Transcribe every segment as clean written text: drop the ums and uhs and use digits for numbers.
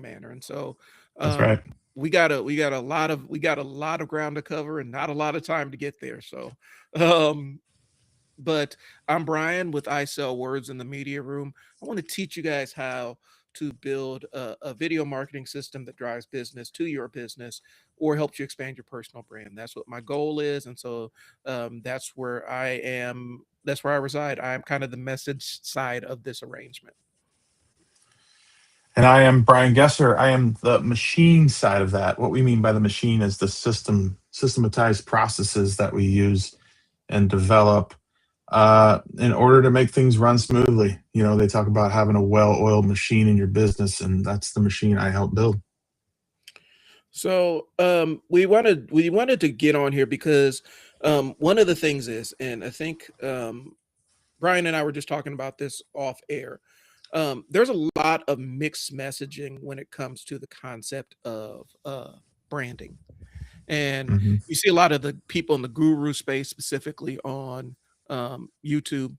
manner. And so That's right. we got a lot of ground to cover and not a lot of time to get there. So um but I'm Brian with I Sell Words in the Media Room. I want to teach you guys how to build a video marketing system that drives business to your business or helps you expand your personal brand. That's what my goal is. And so that's where I am. That's where I reside. I am kind of the message side of this arrangement. And I am Brian Gesser. I am the machine side of that. What we mean by the machine is the systematized processes that we use and develop in order to make things run smoothly. You know, they talk about having a well-oiled machine in your business, and that's the machine I help build. So we wanted to get on here because one of the things is, and I think Brian and I were just talking about this off air. There's a lot of mixed messaging when it comes to the concept of branding, and Hmm. you see a lot of the people in the guru space, specifically on YouTube.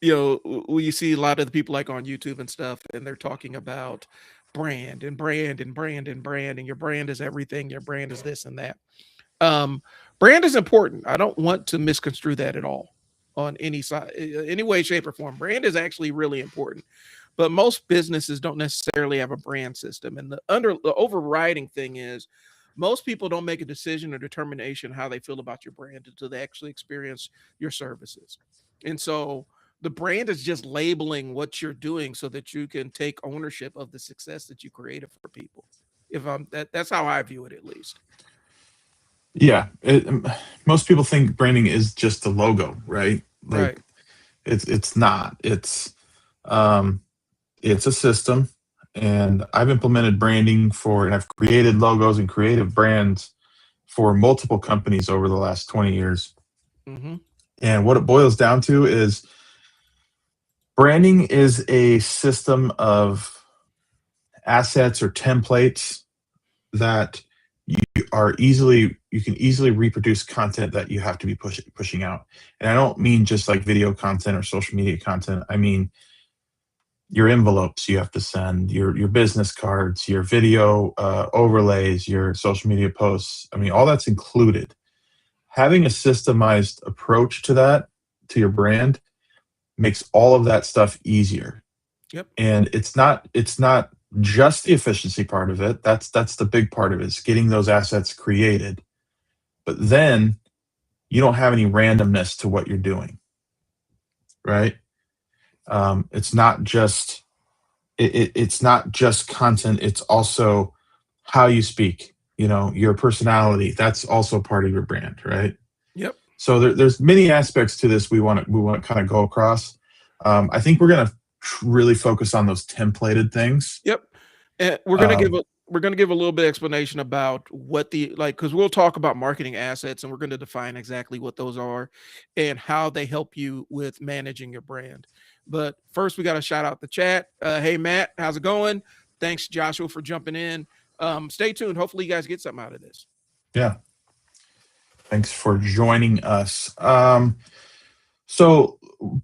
You see a lot of the people like on YouTube and stuff, and they're talking about brand and brand and brand and brand, and your brand is everything. Your brand is this and that. Um, Brand is important. I don't want to misconstrue that at all on any side, any way, shape, or form. Brand is actually really important, but most businesses don't necessarily have a brand system. And the overriding thing is most people don't make a decision or determination how they feel about your brand until they actually experience your services. And so the brand is just labeling what you're doing so that you can take ownership of the success that you created for people. If I'm that's how I view it, at least. Yeah, most people think branding is just a logo, right? Like Right. it's not. Um, it's a system, and I've implemented branding for, and I've created logos and creative brands for multiple companies over the last 20 years. Hmm. And what it boils down to is branding is a system of assets or templates that you can easily reproduce content that you have to be pushing out. And I don't mean just like video content or social media content. I mean your envelopes you have to send, your business cards, your video overlays, your social media posts. I mean, all that's included. Having a systemized approach to that, to your brand, makes all of that stuff easier. Yep. And it's not just the efficiency part of it. That's the big part of it, is getting those assets created. But then you don't have any randomness to what you're doing, right? It's not just it's not just content. It's also how you speak. You know, your personality. That's also part of your brand, right? Yep. So there's many aspects to this we want to kind of go across. I think we're gonna really focus on those templated things. Yep. And Um, we're gonna give a little bit of explanation about what the like because we'll talk about marketing assets and we're going to define exactly what those are and how they help you with managing your brand. But first, we got to shout out the chat. Hey Matt, how's it going? Thanks Joshua for jumping in. Stay tuned. Hopefully, you guys get something out of this. yeah, thanks for joining us. So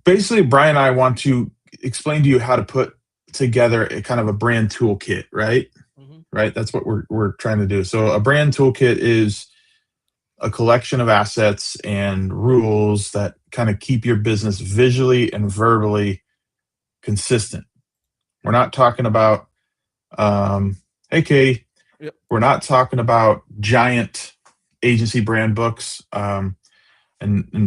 basically, Brian and I want to explain to you how to put together a kind of a brand toolkit, right? Hmm. Right. That's what we're trying to do. So a brand toolkit is a collection of assets and rules that kind of keep your business visually and verbally consistent. We're not talking about, hey, Katie, Yep. we're not talking about giant agency brand books and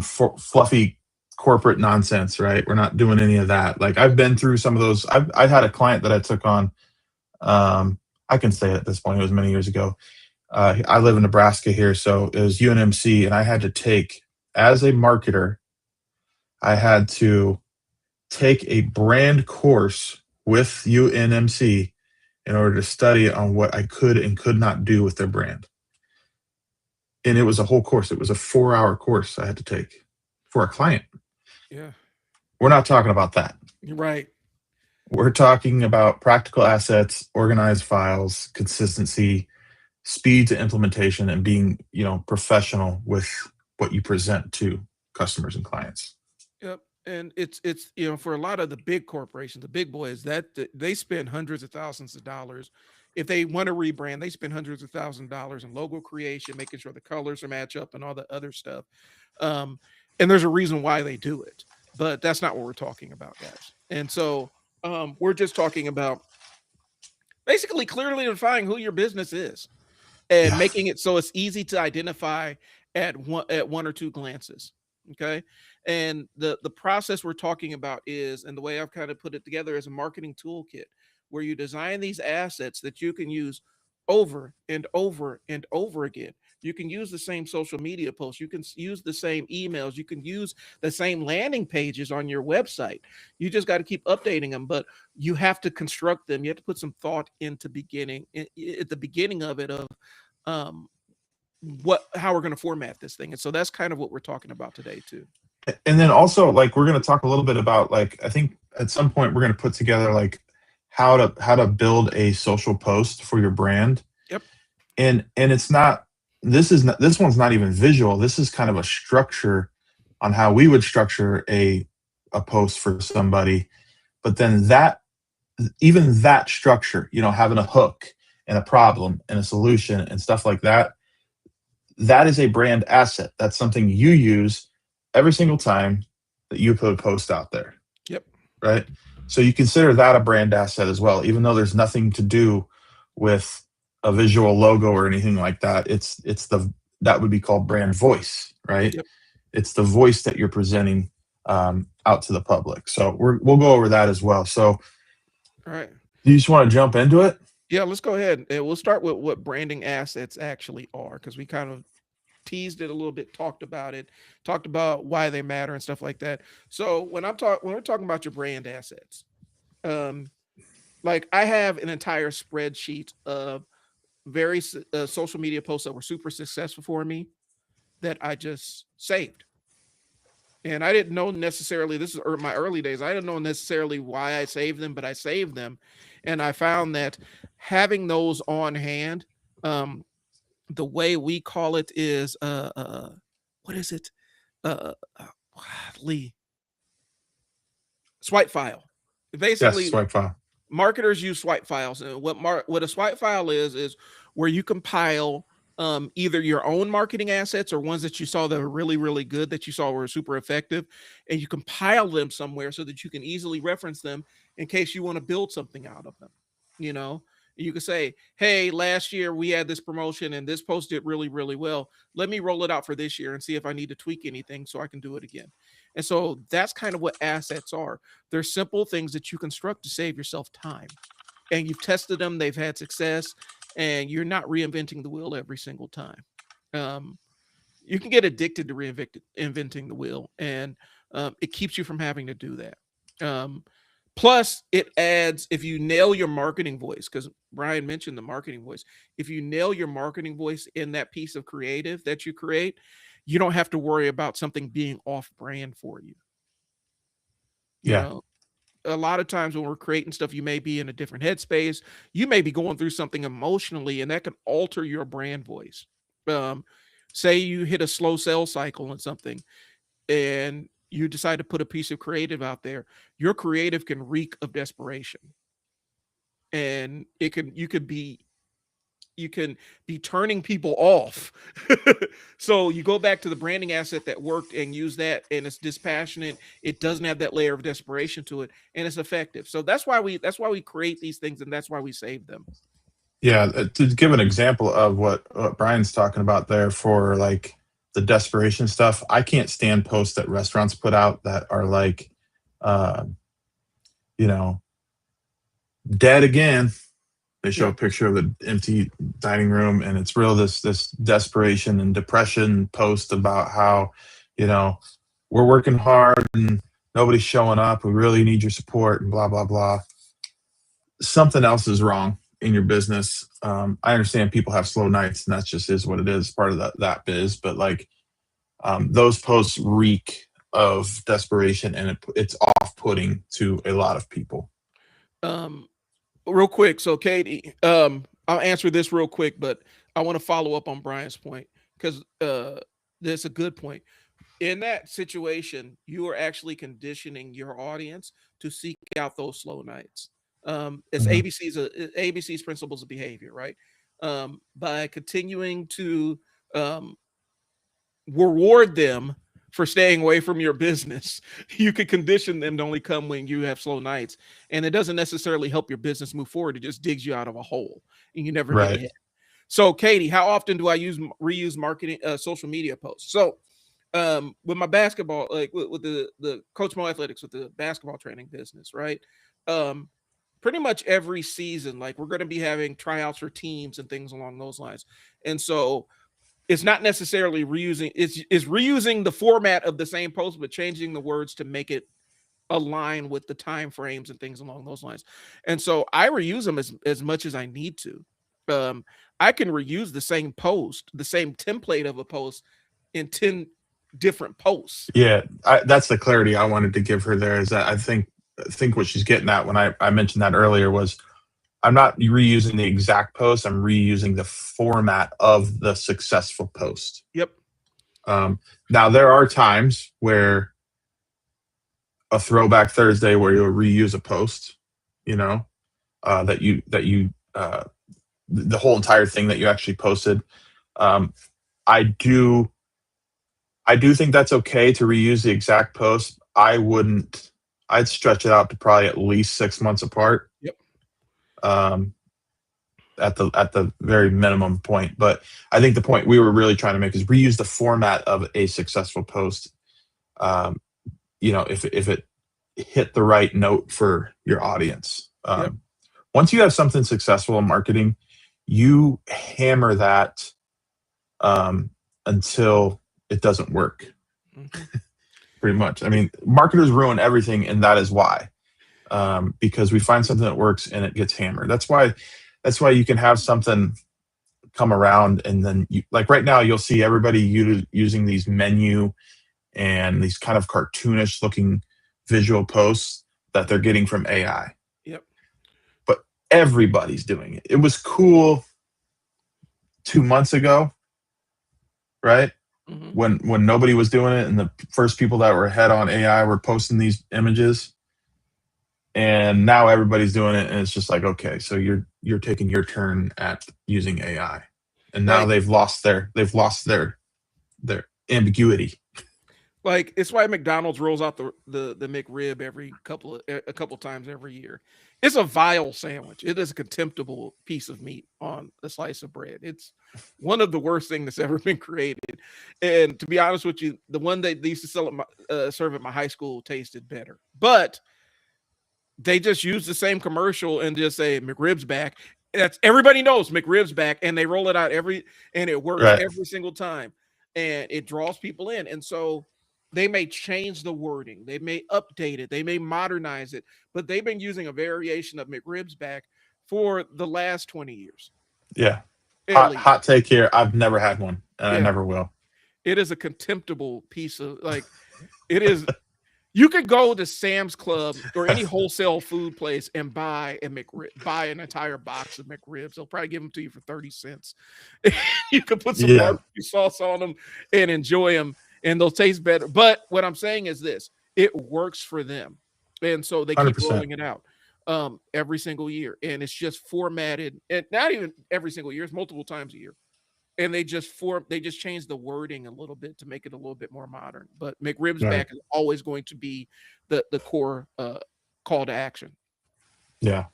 fluffy corporate nonsense, right? We're not doing any of that. Like I've been through some of those. I had a client that I took on. I can say it at this point. It was many years ago. I live in Nebraska here, so it was UNMC, and I had to take, as a marketer, I had to take a brand course with UNMC in order to study on what I could and could not do with their brand. And it was a whole course. It was a 4-hour course I had to take for a client. Yeah. We're not talking about that. You're right. We're talking about practical assets, organized files, consistency, speed to implementation, and being, professional with what you present to customers and clients. Yep. And it's for a lot of the big corporations, the big boys, they spend hundreds of thousands of dollars. If they want to rebrand, they spend hundreds of thousands of dollars in logo creation, making sure the colors are match up and all the other stuff. Um, and there's a reason why they do it, but that's not what we're talking about, guys. And so we're just talking about basically clearly defining who your business is and Yeah. making it so it's easy to identify at one or two glances. Okay. And the process we're talking about is, and the way I've kind of put it together, is a marketing toolkit where you design these assets that you can use over and over and over again. You can use the same social media posts, you can use the same emails, you can use the same landing pages on your website. You just got to keep updating them, but you have to construct them. You have to put some thought into beginning at the beginning of it, of um how we're going to format this thing. And so that's kind of what we're talking about today too. And then also, like, we're going to talk a little bit about, like, I think at some point we're going to put together like how to build a social post for your brand. Yep. And it's not, this one's not even visual. This is kind of a structure on how we would structure a post for somebody. But then that, even that structure, having a hook and a problem and a solution and stuff like that, that is a brand asset. That's something you use every single time that you put a post out there. Yep. Right. So you consider that a brand asset as well, even though there's nothing to do with a visual logo or anything like that. That would be called brand voice, right? Yep. It's the voice that you're presenting out to the public. So we'll go over that as well. So, all right. Do you just want to jump into it? Yeah, let's go ahead and we'll start with what branding assets actually are, because we kind of teased it a little bit, talked about why they matter and stuff like that. So when we're talking about your brand assets, like I have an entire spreadsheet of various social media posts that were super successful for me that I just saved. And I didn't know necessarily, this is my early days, I didn't know necessarily why I saved them, but I saved them. And I found that having those on hand, the way we call it is, what is it? Uh, uh, Lee, swipe file. Basically, Yes, swipe file. marketers use swipe files, and what a swipe file is where you compile either your own marketing assets or ones that you saw that were really really good, that you saw were super effective, and you compile them somewhere so that you can easily reference them in case you want to build something out of them. you know you can say, hey, last year we had this promotion and this post did really really well, let me roll it out for this year and see if I need to tweak anything so I can do it again. And so that's kind of what assets are. They're simple things that you construct to save yourself time, and you've tested them, they've had success, and you're not reinventing the wheel every single time. Um, you can get addicted to inventing the wheel, and it keeps you from having to do that. Um, Plus, it adds, if you nail your marketing voice, because Brian mentioned the marketing voice. If you nail your marketing voice in that piece of creative that you create, you don't have to worry about something being off brand for you. You Yeah. know, a lot of times when we're creating stuff, you may be in a different headspace. You may be going through something emotionally, and that can alter your brand voice. Um, Say you hit a slow sales cycle on something, and you decide to put a piece of creative out there. Your creative can reek of desperation, and you can be turning people off. So you go back to the branding asset that worked and use that, and it's dispassionate. It doesn't have that layer of desperation to it, and it's effective. So that's why we create these things, and that's why we save them. Yeah, to give an example of what Brian's talking about there for like the desperation stuff, I can't stand posts that restaurants put out that are like, uh, you know, dead again. They show a Yeah. picture of the empty dining room, and it's real this desperation and depression post about how, you know, we're working hard and nobody's showing up. We really need your support and blah blah blah. Something else is wrong in your business. I understand people have slow nights, and that just is what it is, part of that biz. But like, those posts reek of desperation, and it's off-putting to a lot of people. Um, Real quick, so Katie, I'll answer this real quick, but I want to follow up on Brian's point, because that's a good point. in that situation, you are actually conditioning your audience to seek out those slow nights. It's Mhm. ABC's principles of behavior, right? By continuing to um, reward them for staying away from your business, you could condition them to only come when you have slow nights. And it doesn't necessarily help your business move forward. It just digs you out of a hole and you never get Right. ahead. So, Katie, how often do I reuse marketing social media posts? So, with my basketball, like with the Coach Mo Athletics, with the basketball training business, right? Um, Pretty much every season, like we're going to be having tryouts for teams and things along those lines. And so it's not necessarily reusing, it's reusing the format of the same post, but changing the words to make it align with the time frames and things along those lines. And so I reuse them as much as I need to. Um, I can reuse the same post, the same template of a post in 10 different posts. Yeah, that's the clarity I wanted to give her there. Is that I think what she's getting at when I mentioned that earlier was I'm not reusing the exact post. I'm reusing the format of the successful post. Yep. Now there are times where a throwback Thursday where you'll reuse a post, you know, that you the whole entire thing that you actually posted. Um, I do I do think that's okay to reuse the exact post. I wouldn't. I'd stretch it out to probably at least 6 months apart. Yep. Um, at the very minimum point. But I think the point we were really trying to make is reuse the format of a successful post. Um, if it hit the right note for your audience. Yep. Once you have something successful in marketing, you hammer that until it doesn't work. Mm-hmm. Pretty much. I mean, marketers ruin everything, and that is why. Because we find something that works and it gets hammered. That's why you can have something come around and then like right now you'll see everybody using these menu and these kind of cartoonish looking visual posts that they're getting from AI. Yep. But everybody's doing it. It was cool 2 months ago, right? Mm-hmm. When nobody was doing it and the first people that were ahead on AI were posting these images. And now everybody's doing it and it's just like, okay, so you're taking your turn at using AI. And now Like, they've lost their ambiguity. Like it's why McDonald's rolls out the McRib a couple times every year. It's a vile sandwich. It is a contemptible piece of meat on a slice of bread. It's one of the worst things that's ever been created. And to be honest with you, the one they used to sell at serve at my high school tasted better. But they just use the same commercial and just say McRib's back. That's everybody knows McRib's back, and they roll it out and it works Right. every single time, and it draws people in. And so they may change the wording, they may update it, they may modernize it, but they've been using a variation of McRib's back for the last 20 years. Yeah. At least. Hot take here. I've never had one, and I Yeah. never will. It is a contemptible piece of it is. You could go to Sam's Club or any wholesale food place and buy an entire box of McRibs. They'll probably give them to you for 30 cents. You could put some Yeah. barbecue sauce on them and enjoy them, and they'll taste better. But what I'm saying is this: it works for them, and so they keep 100%. rolling it out every single year, and it's just formatted, and not even every single year; it's multiple times a year. And they just change the wording a little bit to make it a little bit more modern. But McRib's Right. back is always going to be the core call to action. Yeah.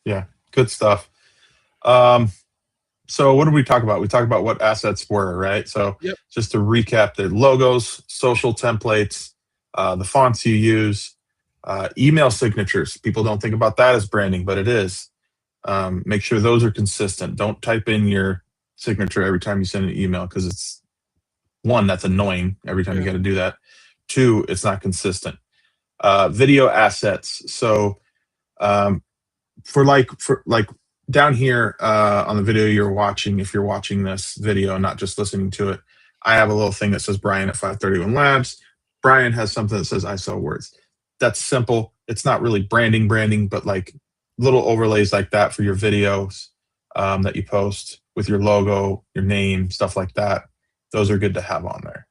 Yeah. Good stuff. So what did we talk about? We talked about what assets were, right? So Yep. just to recap, the logos, social templates, the fonts you use, email signatures. People don't think about that as branding, but it is. Make sure those are consistent. Don't type in your signature every time you send an email because it's one, that's annoying every time you Yeah. got to do that. Two, it's not consistent. Video assets. So for down here on the video you're watching, if you're watching this video, not just listening to it, I have a little thing that says Brian at 531 Labs. Brian has something that says I sell words. That's simple. It's not really branding, but like little overlays like that for your videos that you post with your logo, your name, stuff like that. Those are good to have on there.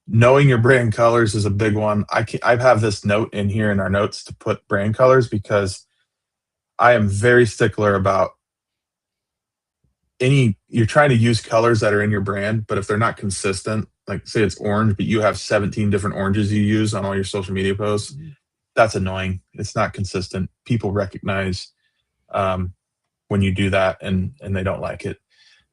Knowing your brand colors is a big one. I have this note in here in our notes to put brand colors because I am very stickler about you're trying to use colors that are in your brand, but if they're not consistent, like say it's orange, but you have 17 different oranges you use on all your social media posts, that's annoying. It's not consistent. People recognize when you do that, and they don't like it.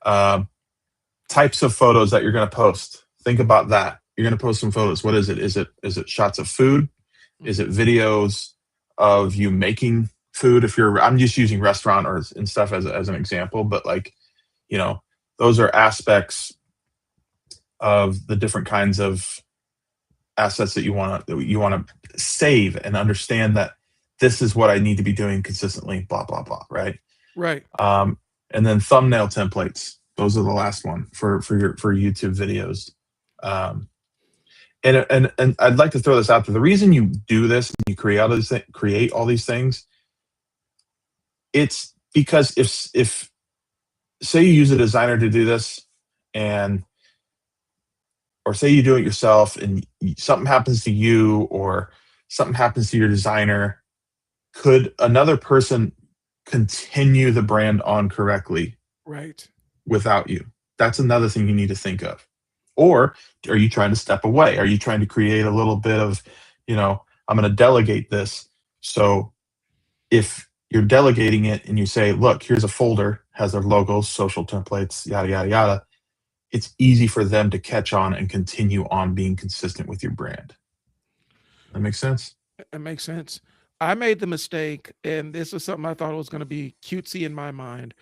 Types of photos that you're going to post. Think about that. You're going to post some photos. What is it? Is it shots of food? Is it videos of you making food? I'm just using restaurant and stuff as an example, but like, those are aspects of the different kinds of assets that you want to save and understand that this is what I need to be doing consistently, blah, blah, blah. Right. Right. And then thumbnail templates. Those are the last one for YouTube videos. And I'd like to throw this out there. The reason you do this, you create all these things, it's because if say you use a designer to do this, or say you do it yourself and something happens to you or something happens to your designer, could another person continue the brand on correctly? Right. Without you? That's another thing you need to think of. Or are you trying to step away? Are you trying to create a little bit of, I'm going to delegate this. So if you're delegating it and you say, look, here's a folder, has their logos, social templates, yada, yada, yada, it's easy for them to catch on and continue on being consistent with your brand. That makes sense? It makes sense. I made the mistake, and this is something I thought was going to be cutesy in my mind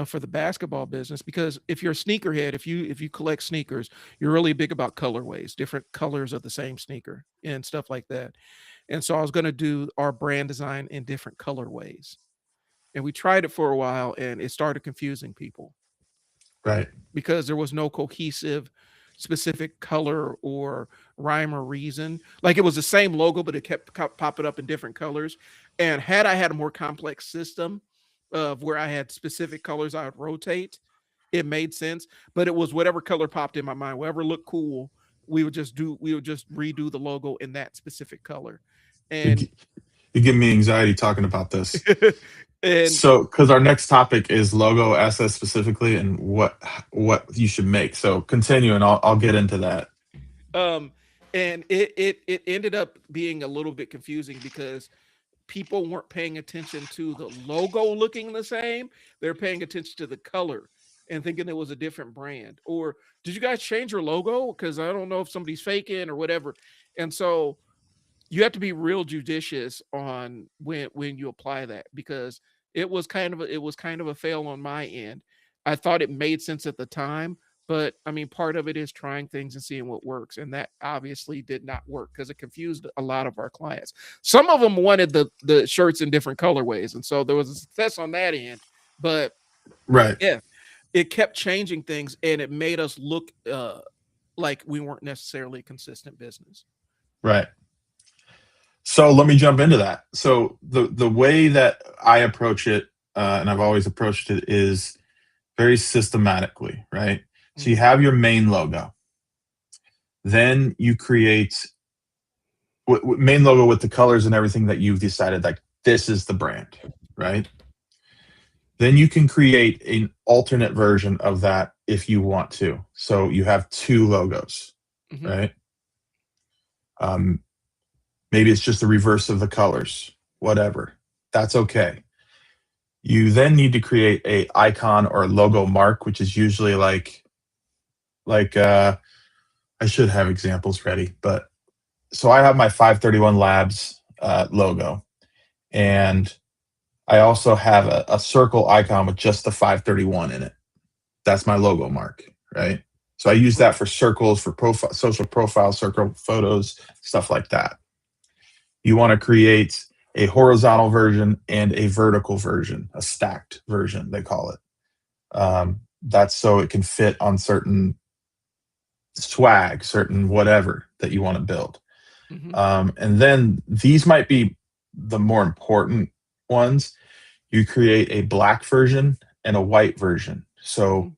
for the basketball business, because if you're a sneakerhead, if you collect sneakers, you're really big about colorways, different colors of the same sneaker and stuff like that. And so I was going to do our brand design in different colorways. And we tried it for a while, and it started confusing people Right. because there was no cohesive specific color or rhyme or reason. Like it was the same logo, but it kept popping up in different colors. And had I had a more complex system of where I had specific colors I would rotate, it made sense. But it was whatever color popped in my mind, whatever looked cool, we would just redo the logo in that specific color. And you give me anxiety talking about this. and So, because our next topic is logo assets specifically and what you should make. So, continue, and I'll get into that. And it ended up being a little bit confusing because people weren't paying attention to the logo looking the same. They're paying attention to the color and thinking it was a different brand. Or did you guys change your logo? Because I don't know if somebody's faking or whatever. And so you have to be real judicious on when you apply that, because it was kind of a fail on my end. I thought it made sense at the time, but I mean, part of it is trying things and seeing what works, and that obviously did not work because it confused a lot of our clients. Some of them wanted the shirts in different colorways, and so there was a success on that end. But right, yeah, it kept changing things, and it made us look like we weren't necessarily a consistent business. Right. So let me jump into that. So the way that I approach it, and I've always approached it, is very systematically, right? So you have your main logo. Then you create main logo with the colors and everything that you've decided, like this is the brand, right? Then you can create an alternate version of that if you want to. So you have two logos, right? Maybe it's just the reverse of the colors, whatever. That's okay. You then need to create a icon or a logo mark, which is usually like I should have examples ready, but so I have my 531 Labs logo, and I also have a circle icon with just the 531 in it. That's my logo mark, right? So I use that for circles, for profile, social profile, circle photos, stuff like that. You want to create a horizontal version and a vertical version, a stacked version, they call it. That's so it can fit on certain swag, certain whatever that you want to build. And then these might be the more important ones. You create a black version and a white version. So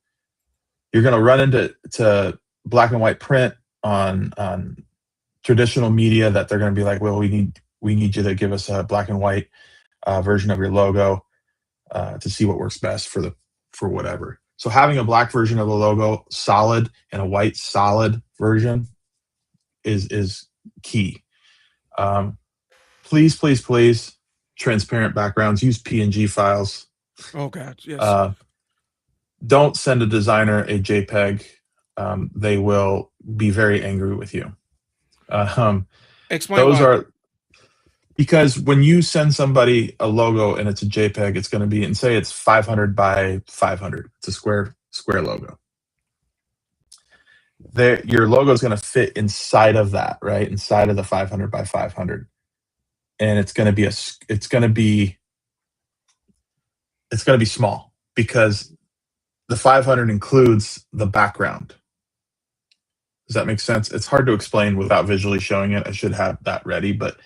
you're going to run into black and white print on traditional media that they're going to be like, well, we need you to give us a black and white version of your logo to see what works best for whatever. So having a black version of the logo solid and a white solid version is key. Please, transparent backgrounds. Use PNG files. Oh God, yes. Don't send a designer a JPEG. They will be very angry with you. Explain Those why. are because when you send somebody a logo and it's a JPEG, it's going to be, and say it's 500 by 500. It's a square logo. Your logo is going to fit inside of that, right? Inside of the 500 by 500, and it's going to be small because the 500 includes the background. Does that make sense? It's hard to explain without visually showing it. I should have that ready, but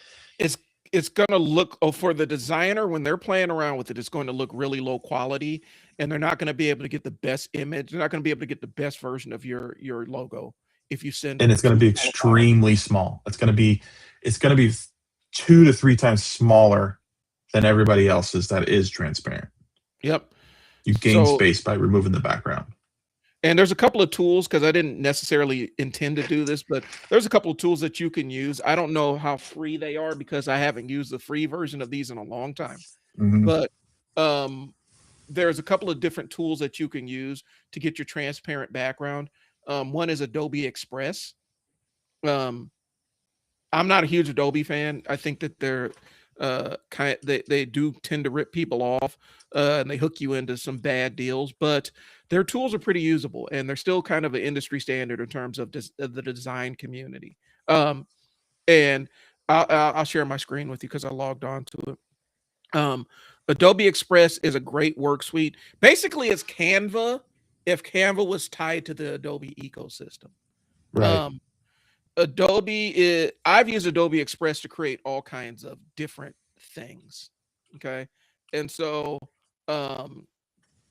it's going to look, for the designer when they're playing around with it, it's going to look really low quality, and they're not going to be able to get the best image. They're not going to be able to get the best version of your logo if you send and it it's going too to be small a file. extremely small. It's going to be 2 to 3 times smaller than everybody else's that is transparent. Yep. You gain So, space by removing the background. and there's a couple of tools, because I didn't necessarily intend to do this, but there's a couple of tools that you can use. I don't know how free they are because I haven't used the free version of these in a long time. Mhm. But there's a couple of different tools that you can use to get your transparent background. One is Adobe Express. I'm not a huge Adobe fan. I think that they're they do tend to rip people off, and they hook you into some bad deals, but their tools are pretty usable, and they're still kind of an industry standard in terms of the design community. And I'll share my screen with you because I logged on to it. Adobe Express is a great work suite. Basically, it's Canva if Canva was tied to the Adobe ecosystem. Right. I've used Adobe Express to create all kinds of different things. Okay. And so, um,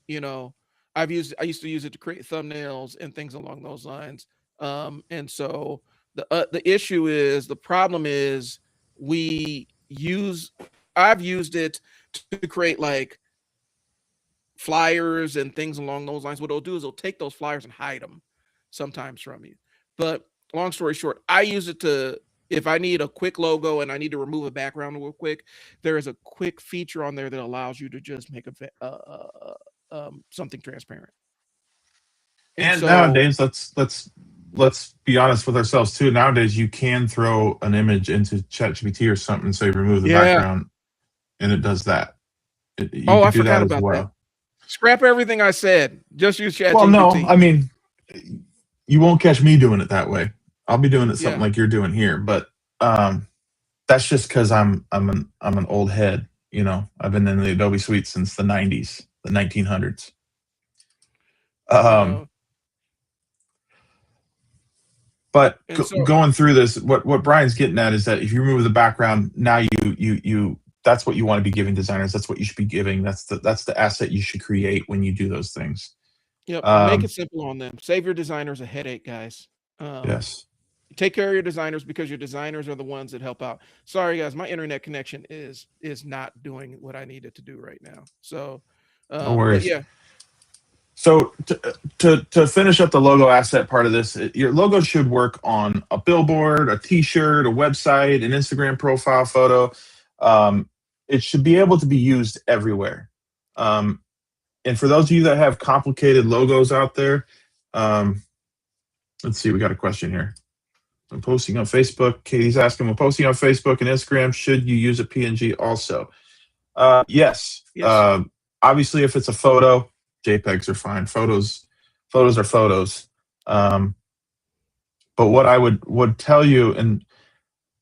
you know, I used to use it to create thumbnails and things along those lines. And so the issue is, the problem is, we use, I've used it to create like flyers and things along those lines. What it'll do is it'll take those flyers and hide them sometimes from you. But long story short, I use it to, if I need a quick logo and I need to remove a background real quick, there is a quick feature on there that allows you to just make something transparent. And so nowadays, let's be honest with ourselves too. Nowadays, you can throw an image into ChatGPT or something and say remove the yeah. background, and it does that. You Oh, can I do that forgot as about that. well. Scrap everything I said. Just use ChatGPT. Well, no, I mean, you won't catch me doing it that way. I'll be doing it something Yeah. like you're doing here, but that's just because I'm an old head. You know, I've been in the Adobe Suite since the '90s, the 1900s. But going through this, what Brian's getting at is that if you remove the background, now you that's what you want to be giving designers. That's what you should be giving. That's the asset you should create when you do those things. Yep. Make it simple on them. Save your designers a headache, guys. Yes. Take care of your designers, because your designers are the ones that help out. Sorry, guys, my internet connection is not doing what I need it to do right now. So, no worries. But yeah. So to finish up the logo asset part of this, your logo should work on a billboard, a T-shirt, a website, an Instagram profile photo. It should be able to be used everywhere. And for those of you that have complicated logos out there, let's see, we got a question here. I'm posting on Facebook. Katie's asking, I'm posting on Facebook and Instagram. Should you use a PNG also? Yes. Obviously, if it's a photo, JPEGs are fine. Photos are photos. But what I would tell you, and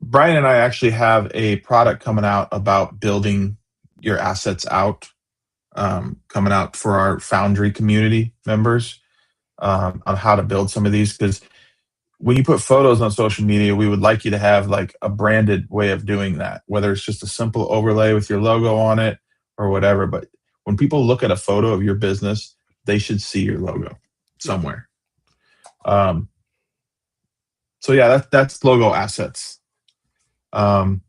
Brian and I actually have a product coming out about building your assets out, coming out for our Foundry community members, on how to build some of these. Because when you put photos on social media, we would like you to have like a branded way of doing that, whether it's just a simple overlay with your logo on it or whatever. But when people look at a photo of your business, they should see your logo somewhere. So yeah, that's logo assets. Um,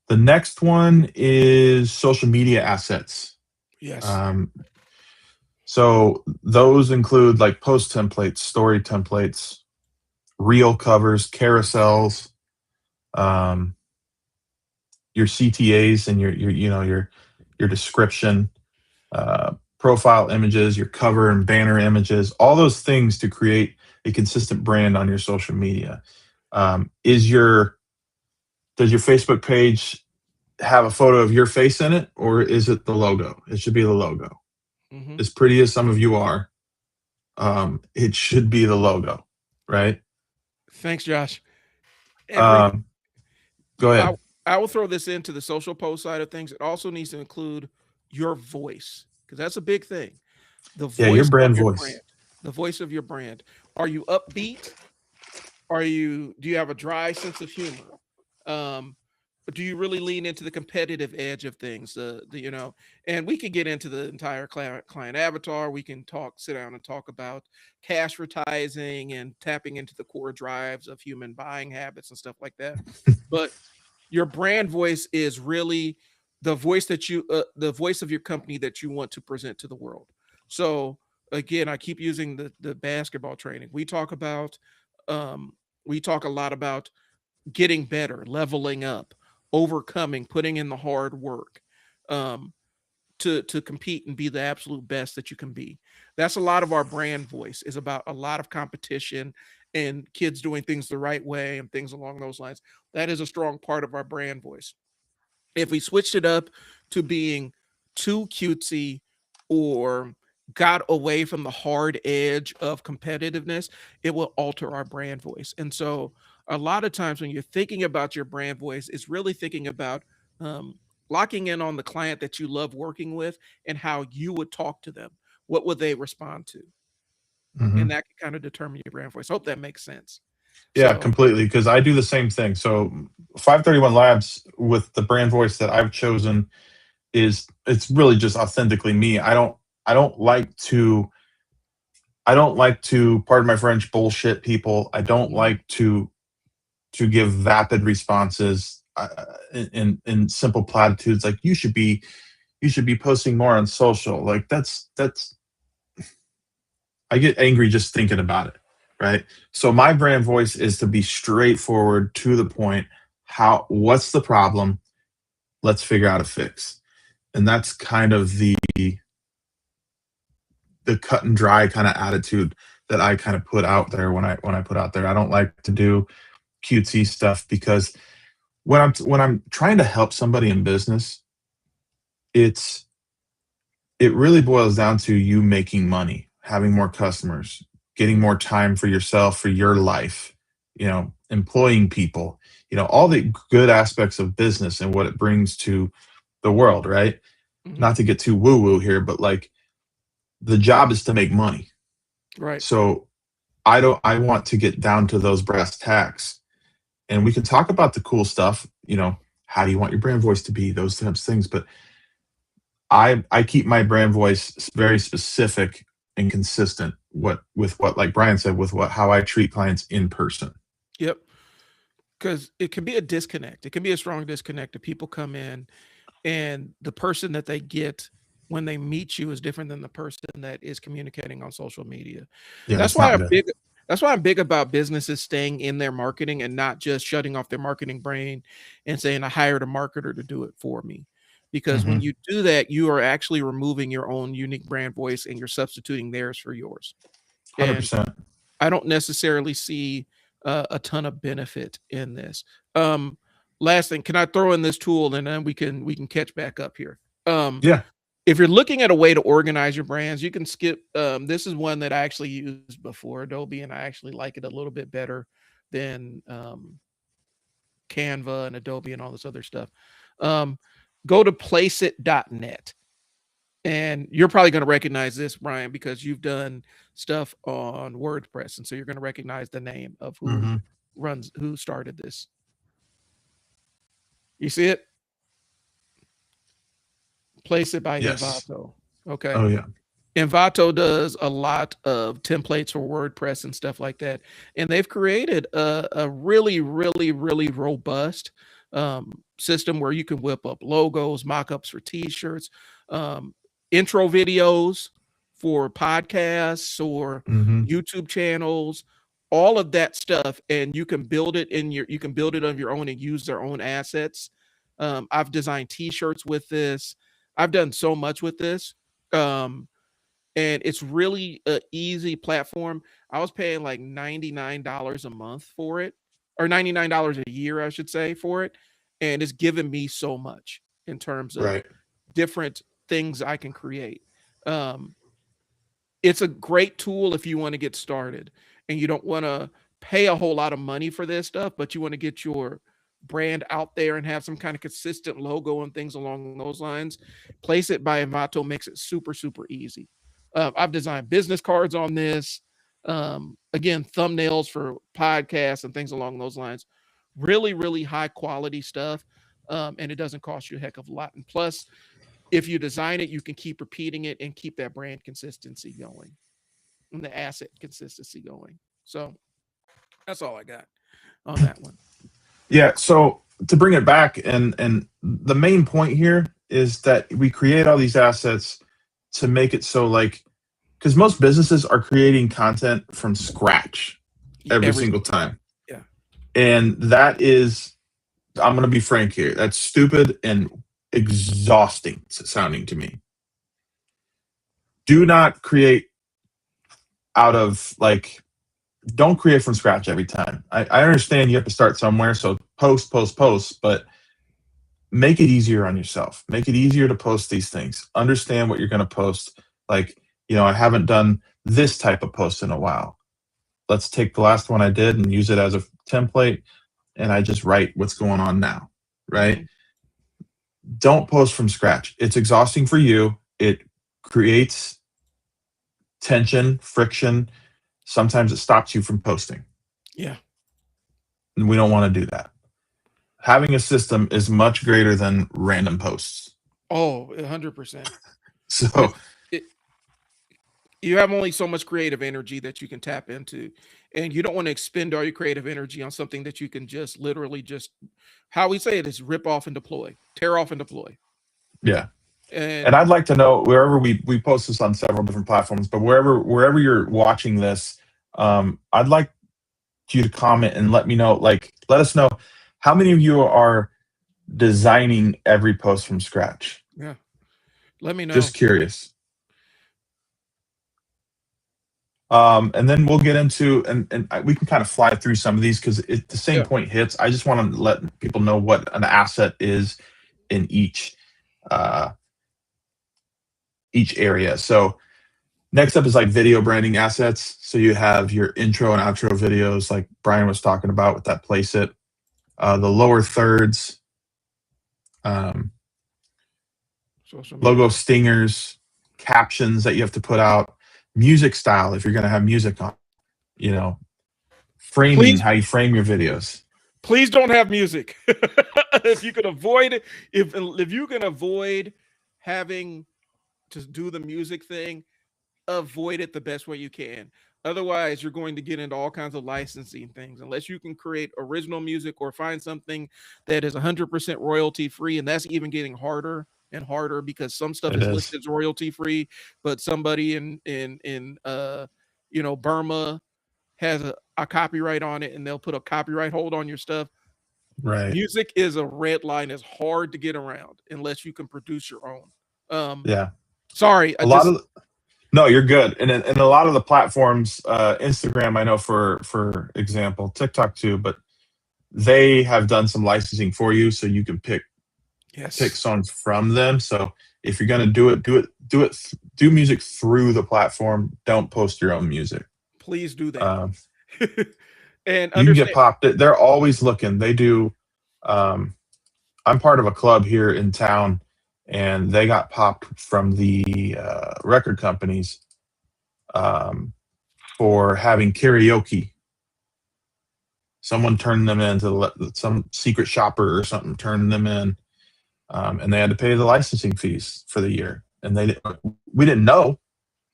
the next one is social media assets. Yes. Um, so those include like post templates, story templates, reel covers, carousels, um, your CTAs and your description, profile images, your cover and banner images, all those things to create a consistent brand on your social media. Is your Does your Facebook page have a photo of your face in it, or is it the logo? It should be the logo. Hmm. As pretty as some of you are, it should be the logo, right? Thanks, Josh. Every Um, Go I ahead. I will throw this into the social post side of things. It also needs to include your voice because that's a big thing. The Yeah, your voice of brand your brand. voice. The voice of your brand. Are you upbeat? Do you have a dry sense of humor? Um, do you really lean into the competitive edge of things? And we can get into the entire client avatar. We can sit down and talk about cash advertising and tapping into the core drives of human buying habits and stuff like that. But your brand voice is really the voice of your company that you want to present to the world. So again, I keep using the basketball training. Um, we talk a lot about getting better, leveling up, overcoming, putting in the hard work. Um, to compete and be the absolute best that you can be. That's a lot of our brand voice is about a lot of competition and kids doing things the right way and things along those lines. That is a strong part of our brand voice. If we switched it up to being too cutesy or got away from the hard edge of competitiveness, it will alter our brand voice. And so, a lot of times when you're thinking about your brand voice, it's really thinking about um, locking in on the client that you love working with and how you would talk to them. What would they respond to? And Hmm. that can kind of determine your brand voice. Hope that makes sense. Yeah, So, completely. Because I do the same thing. So 531 Labs with the brand voice that I've chosen it's really just authentically me. I don't like to I don't like to, pardon my French, bullshit people. I don't mhm, like to give vapid responses in simple platitudes like you should be posting more on social. Like that's I get angry just thinking about it, right? So my brand voice is to be straightforward, to the point. What's the problem? Let's figure out a fix. And that's kind of the cut and dry kind of attitude that I kind of put out there when I put out there. I don't like to do cutesy stuff because when I'm trying to help somebody in business, it's it really boils down to you making money, having more customers, getting more time for yourself, for your life, employing people, all the good aspects of business and what it brings to the world, right? mhm, Not to get too woo woo here, but like the job is to make money. right. So I want to get down to those brass tacks, and we can talk about the cool stuff, how do you want your brand voice to be, those types of things, but I keep my brand voice very specific and consistent with what, like Brian said, with what how I treat clients in person. Yep. Because it can be a disconnect. It can be a strong disconnect if people come in and the person that they get when they meet you is different than the person that is communicating on social media. Yeah, That's that's why not I'm good. big that's why I'm big about businesses staying in their marketing and not just shutting off their marketing brain and saying I hired a marketer to do it for me. Because when Hmm. you do that, you are actually removing your own unique brand voice and you're substituting theirs for yours. And 100%. I don't necessarily see a ton of benefit in this. Um, Last thing, can I throw in this tool and then we can catch back up here? Um, Yeah. if you're looking at a way to organize your brands, you can skip. This is one that I actually used before Adobe, and I actually like it a little bit better than Canva and Adobe and all this other stuff. Um, Go to placeit.net. And you're probably going to recognize this, Brian, because you've done stuff on WordPress. And so you're going to recognize the name of Hmm. who started this. You see it? Place it by Yes. Envato. Okay. Oh yeah. Envato does a lot of templates for WordPress and stuff like that, and they've created a really, really, really robust system where you can whip up logos, mock-ups for T-shirts, um, intro videos for podcasts or Hmm. YouTube channels, all of that stuff, and you can build it you can build it on your own and use their own assets. I've designed T-shirts with this. I've done so much with this. Um, and it's really a easy platform. I was paying like $99 a month for it, or $99 a year, I should say, for it, and it's given me so much in terms of Right. different things I can create. Um, it's a great tool if you want to get started and you don't want to pay a whole lot of money for this stuff, but you want to get your brand out there and have some kind of consistent logo and things along those lines. Place It by Envato makes it super, super easy. I've designed business cards on this. Again, thumbnails for podcasts and things along those lines. Really, really high quality stuff. And it doesn't cost you a heck of a lot. And plus, if you design it, you can keep repeating it and keep that brand consistency going and the asset consistency going. So that's all I got on that one. Yeah. So to bring it back, and the main point here is that we create all these assets to make it so, like, because most businesses are creating content from scratch every single time. Yeah. And that is, I'm going to be frank here, that's stupid and exhausting sounding to me. Do not create out of, like, don't create from scratch every time. I understand you have to start somewhere, so post, but make it easier on yourself. Make it easier to post these things. Understand what you're going to post. Like, I haven't done this type of post in a while. Let's take the last one I did and use it as a template, and I just write what's going on now, right? Mm-hmm. Don't post from scratch. It's exhausting for you. It creates tension, friction. Sometimes it stops you from posting. Yeah. And we don't want to do that. Having a system is much greater than random posts. Oh, 100%. So you have only so much creative energy that you can tap into, and you don't want to expend all your creative energy on something that you can just literally just, how we say it is, rip off and deploy, tear off and deploy. Yeah. And I'd like to know, wherever we post this on several different platforms, but wherever you're watching this, I'd like you to comment and let me know, like, let us know how many of you are designing every post from scratch. Yeah. Let me know. Just curious. And then we'll get into, and we can kind of fly through some of these because the same point hits. I just want to let people know what an asset is in each area. So next up is like video branding assets. So you have your intro and outro videos, like Brian was talking about with that Place It. The lower thirds, logo stingers, captions that you have to put out, music style if you're going to have music on, framing, how you frame your videos. Please don't have music. If you can avoid it, if you can avoid having to do the music thing, avoid it the best way you can. Otherwise, you're going to get into all kinds of licensing things unless you can create original music or find something that is 100% royalty free. And that's even getting harder and harder because some stuff is listed as royalty free, but somebody in Burma has a copyright on it and they'll put a copyright hold on your stuff. Right. Music is a red line. It's hard to get around unless you can produce your own. Yeah. Sorry. No, you're good. And a lot of the platforms, Instagram, I know for example, TikTok too, but they have done some licensing for you, so you can pick songs from them. So if you're gonna do music through the platform. Don't post your own music. Please do that. And you can get popped. They're always looking. They do. I'm part of a club here in town. And they got popped from the record companies for having karaoke. Someone turned them into some secret shopper or something, turned them in, and they had to pay the licensing fees for the year. And we didn't know.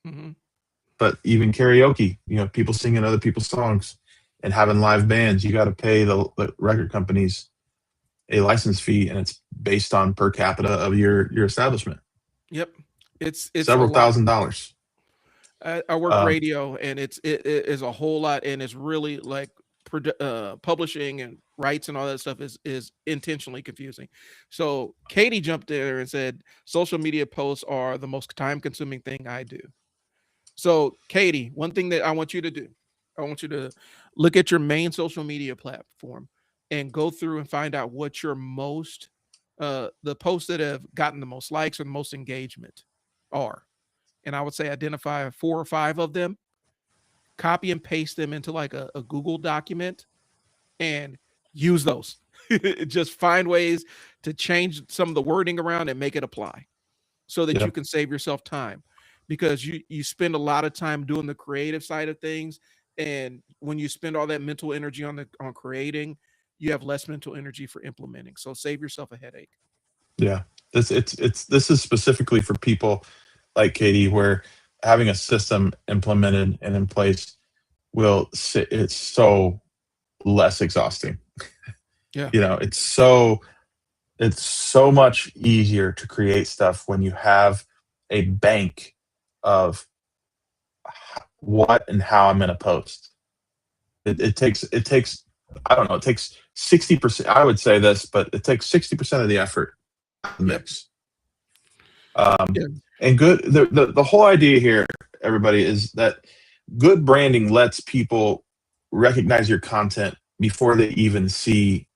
Hmm. But even karaoke, people singing other people's songs and having live bands, you got to pay the record companies a license fee, and it's based on per capita of your establishment. Yep. It's a Several lot. $1,000s. I work Um, radio, and it is a whole lot, and it's really like publishing and rights and all that stuff is intentionally confusing. So Katie jumped there and said social media posts are the most time consuming thing I do. So Katie, one thing that I want you to do, I want you to look at your main social media platform and go through and find out what your most the posts that have gotten the most likes or the most engagement are. And I would say identify 4 or 5 of them, copy and paste them into like a Google document, and use those. Just find ways to change some of the wording around and make it apply so that you yep. can save yourself time, because you spend a lot of time doing the creative side of things, and when you spend all that mental energy on creating, you have less mental energy for implementing. So save yourself a headache. Yeah. This is specifically for people like Katie, where having a system implemented and in place it's so less exhausting. Yeah. It's so much easier to create stuff when you have a bank of what and how I'm going to post. It takes I don't know, it takes 60%. I would say this, but it takes 60% of the effort Yep. mix. Um, Yeah. and good the whole idea here, everybody, is that good branding lets people recognize your content before they even see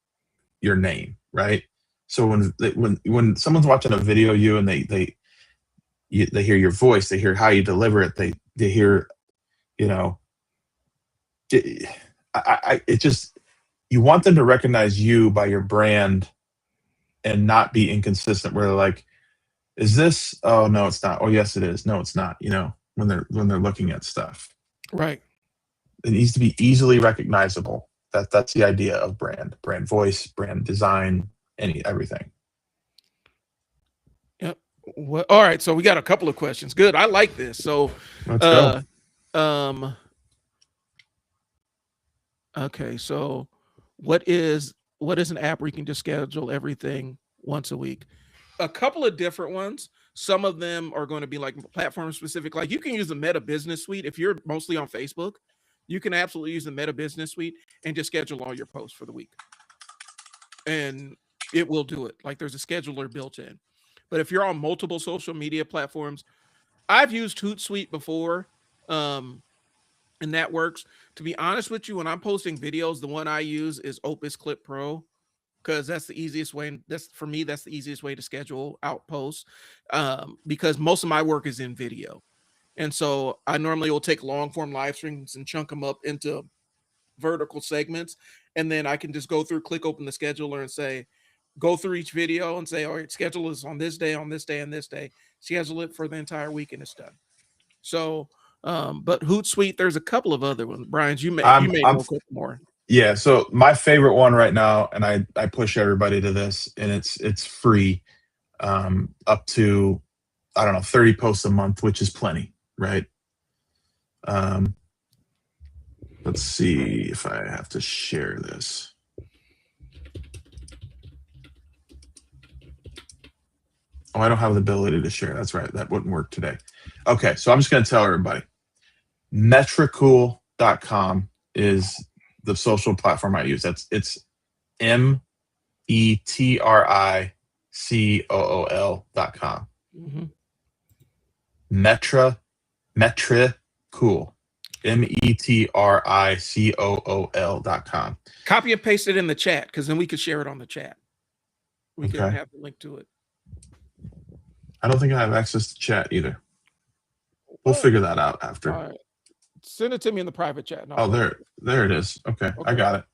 your name, right? So when someone's watching a video of you and they hear your voice, they hear how you deliver it, they hear, you know, it, it just, you want them to recognize you by your brand and not be inconsistent. Where they're like, "Is this? Oh no, it's not. Oh yes, it is. No, it's not." When they're looking at stuff, Right. it needs to be easily recognizable. That's the idea of brand voice, brand design, everything. Yep. What? All right. So we got a couple of questions. Good. I like this. So, Let's go. uh, um, okay. So, what is an app where you can just schedule everything once a week? A couple of different ones. Some of them are going to be like platform specific. Like you can use the Meta Business Suite if you're mostly on Facebook. You can absolutely use the Meta Business Suite and just schedule all your posts for the week, and it will do it. Like there's a scheduler built in. But if you're on multiple social media platforms, I've used Hootsuite before, um, and that works. To be honest with you, when I'm posting videos, the one I use is Opus Clip Pro, because that's the easiest way. That's for me. That's the easiest way to schedule out posts, because most of my work is in video, and so I normally will take long form live streams and chunk them up into vertical segments, and then I can just go through, click open the scheduler, and say, go through each video and say, all right, schedule is on this day, on this day, and this day. Schedule it for the entire week, and it's done. So, but Hootsuite, there's a couple of other ones. Brian, I'm you may I'm know a couple more. Yeah, so my favorite one right now, and I push everybody to this, and it's free, up to, I don't know, 30 posts a month, which is plenty, right? Um, let's see if I have to share this. Oh, I don't have the ability to share. That's right. That wouldn't work today. Okay, so I'm just going to tell everybody. Metricool.com is the social platform I use. It's METRICOOL.com. Mm-hmm. Metricool. METRICOOL.com. Copy and paste it in the chat, because then we could share it on the chat. We can Okay. have the link to it. I don't think I have access to chat either. We'll figure that out after. All right. Send it to me in the private chat. Oh, there it is. Okay, I Okay. got it.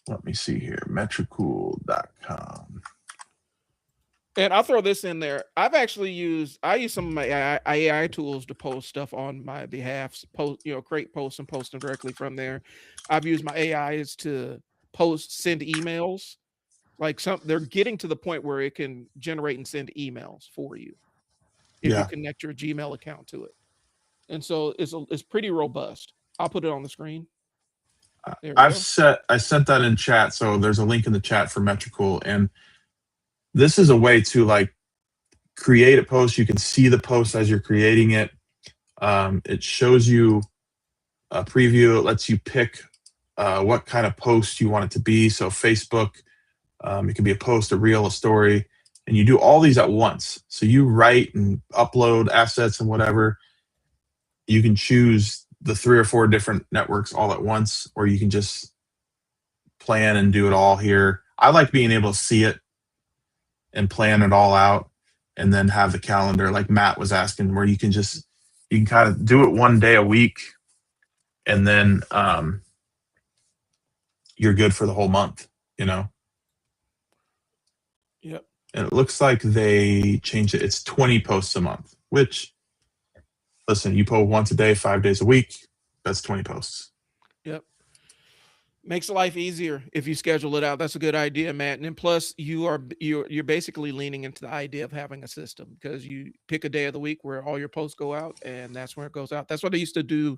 Let me see here. Metricool.com. And I'll throw this in there. I use some of my AI tools to post stuff on my behalf, create posts and post them directly from there. I've used my AIs to send emails. Like they're getting to the point where it can generate and send emails for you if you Yeah. connect your Gmail account to it. and so it's pretty robust. I'll put it on the screen. There we I go. sent that in chat, so there's a link in the chat for Metricool, and this is a way to like create a post. You can see the post as you're creating it. It shows you a preview. It lets you pick what kind of post you want it to be. So Facebook, it can be a post, a reel, a story, and you do all these at once. So you write and upload assets and whatever. You can choose the 3 or 4 different networks all at once, or you can just plan and do it all here. I like being able to see it and plan it all out, and then have the calendar like Matt was asking, where you can kind of do it one day a week, and then you're good for the whole month, you know? Yep. And it looks like they changed it. It's 20 posts a month, which, listen, you post once a day, 5 days a week, that's 20 posts. Yep. Makes life easier if you schedule it out. That's a good idea, Matt. And then plus you're basically leaning into the idea of having a system, because you pick a day of the week where all your posts go out, and that's where it goes out. That's what I used to do